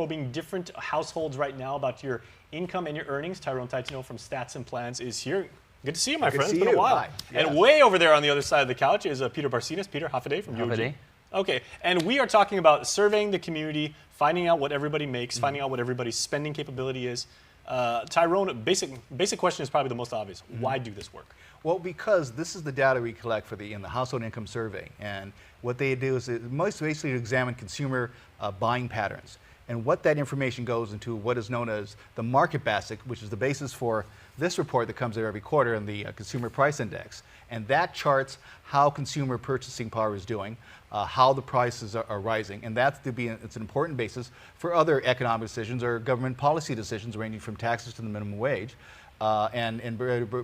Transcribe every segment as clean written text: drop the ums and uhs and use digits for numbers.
Probing different households right now about your income and your earnings. Tyrone Taitino from Stats and Plans is here. Good to see you, my friend. It's been a while. Hi. And Yes. way over there on the other side of the couch is Peter Barcinas. Peter, half a day from UOG. Half a day. Okay, and we are talking about surveying the community, finding out what everybody makes, finding out what everybody's spending capability is. Tyrone, basic question is probably the most obvious. Why do this work? Well, because this is the data we collect for in the household income survey, and what they do is most basically to examine consumer buying patterns, and what that information goes into what is known as the market basket, which is the basis for this report that comes out every quarter in the Consumer Price Index, and that charts how consumer purchasing power is doing, how the prices are rising, and it's an important basis for other economic decisions or government policy decisions ranging from taxes to the minimum wage. And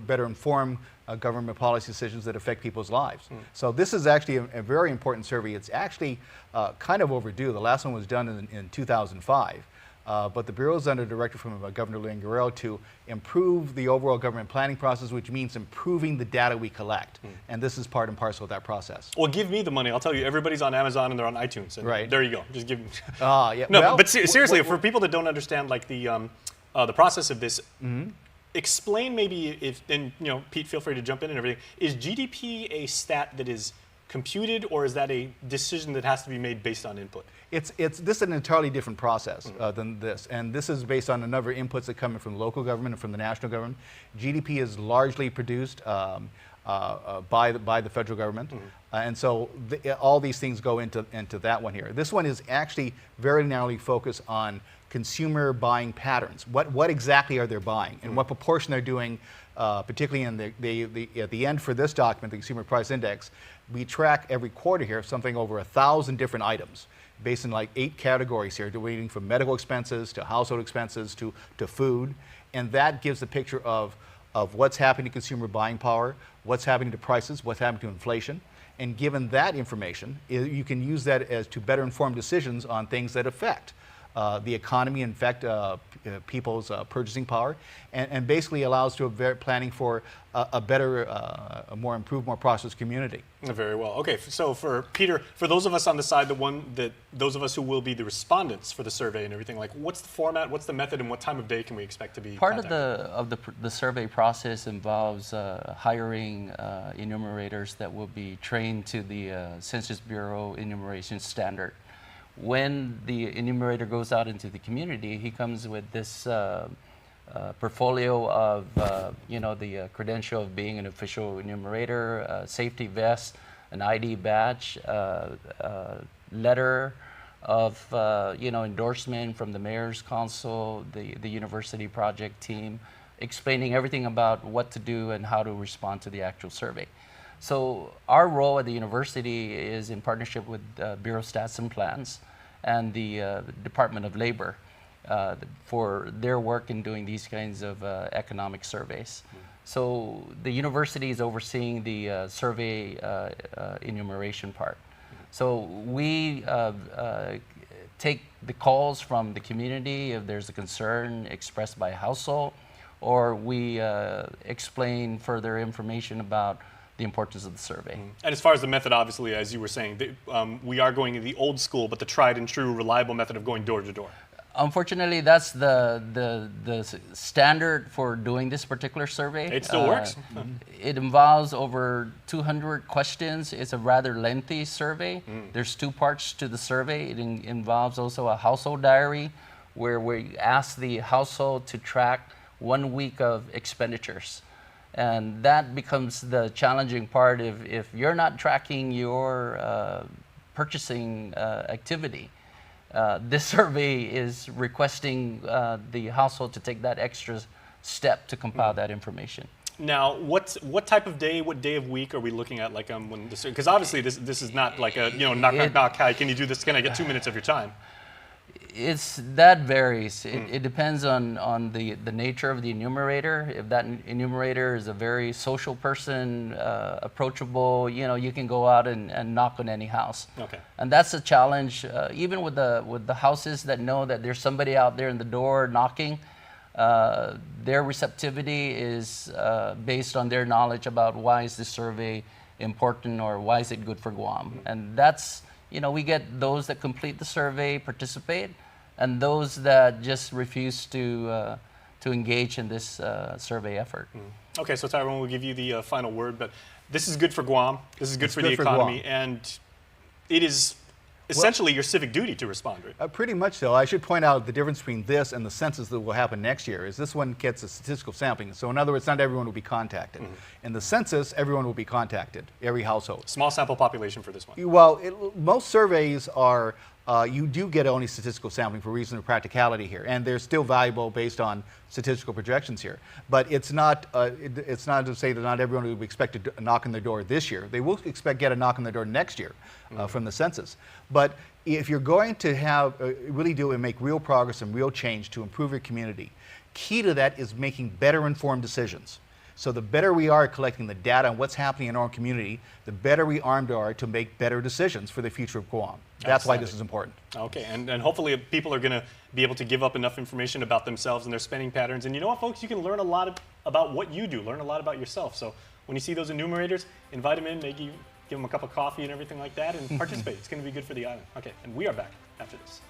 better inform government policy decisions that affect people's lives. So this is actually a very important survey. It's actually kind of overdue. The last one was done in 2005. But the Bureau is under direction from Governor Leon Guerrero to improve the overall government planning process, which means improving the data we collect. And this is part and parcel of that process. Well, give me the money. I'll tell you, everybody's on Amazon and they're on iTunes. And Right. there you go. Just give me. Yeah. No, well, but seriously, for people that don't understand like the process of this, explain maybe if, and you know, Pete, feel free to jump in and everything. Is GDP a stat that is computed, or is that a decision that has to be made based on input? This is an entirely different process than this, and this is based on a number of inputs that come in from the local government and from the national government. GDP is largely produced by the federal government, and so all these things go into that one here. This one is actually very narrowly focused on consumer buying patterns. What exactly are they buying, and what proportion they're doing, particularly in at the end for this document, the Consumer Price Index. We track every quarter here something over 1,000 different items based in like 8 categories here, ranging from medical expenses to household expenses to food, and that gives a picture of what's happening to consumer buying power, what's happening to prices, what's happening to inflation. And given that information, you can use that as to better inform decisions on things that affect the economy, in fact, people's purchasing power, and basically allows to planning for a better, a more improved, more prosperous community. Very well. Okay, so for Peter, for those of us on the side, those of us who will be the respondents for the survey and everything, like what's the format, what's the method, and what time of day can we expect to be Part contacted? of the survey process involves hiring enumerators that will be trained to the Census Bureau enumeration standard. When the enumerator goes out into the community, he comes with this portfolio of, the credential of being an official enumerator, safety vest, an ID badge, letter of, endorsement from the mayor's council, the university project team, explaining everything about what to do and how to respond to the actual survey. So our role at the university is in partnership with Bureau of Stats and Plans and the Department of Labor for their work in doing these kinds of economic surveys. So the university is overseeing the survey enumeration part. So we take the calls from the community if there's a concern expressed by a household, or we explain further information about the importance of the survey. And as far as the method, obviously, as you were saying, we are going the old school, but the tried and true, reliable method of going door to door. Unfortunately, that's the standard for doing this particular survey. It still works. It involves over 200 questions. It's a rather lengthy survey. There's 2 parts to the survey. It involves also a household diary where we ask the household to track 1 week of expenditures. And that becomes the challenging part if you're not tracking your purchasing activity. This survey is requesting the household to take that extra step to compile that information. Now, what type of day, what day of week are we looking at? Like when this, because obviously this is not like a knock. Hi, can you do this? Can I get 2 minutes of your time? That varies. It depends on the nature of the enumerator. If that enumerator is a very social person, approachable, you can go out and knock on any house. Okay. And that's a challenge, even with the houses that know that there's somebody out there in the door knocking. Their receptivity is based on their knowledge about why is this survey important or why is it good for Guam. And that's, we get those that complete the survey, participate, and those that just refuse to engage in this survey effort. Okay, so Tyrone will give you the final word, but this is good for Guam. This is good It's for good the for economy, Guam. and it is essentially your civic duty to respond, right? Pretty much so. I should point out the difference between this and the census that will happen next year is this one gets a statistical sampling. So in other words, not everyone will be contacted. In the census, everyone will be contacted, every household. Small sample population for this one. Well, most surveys are, you do get only statistical sampling for reason of practicality here, and they're still valuable based on statistical projections here. But it's not to say that not everyone will be expected to knock on their door this year. They will get a knock on their door next year from the census. But if you're going to have really do and make real progress and real change to improve your community, key to that is making better informed decisions. So the better we are at collecting the data on what's happening in our community, the better we armed are to make better decisions for the future of Guam. That's why this is important. Okay, and hopefully people are going to be able to give up enough information about themselves and their spending patterns. And you know what, folks? You can learn a lot about what you do, learn a lot about yourself. So when you see those enumerators, invite them in, maybe give them a cup of coffee and everything like that, and participate. It's going to be good for the island. Okay, and we are back after this.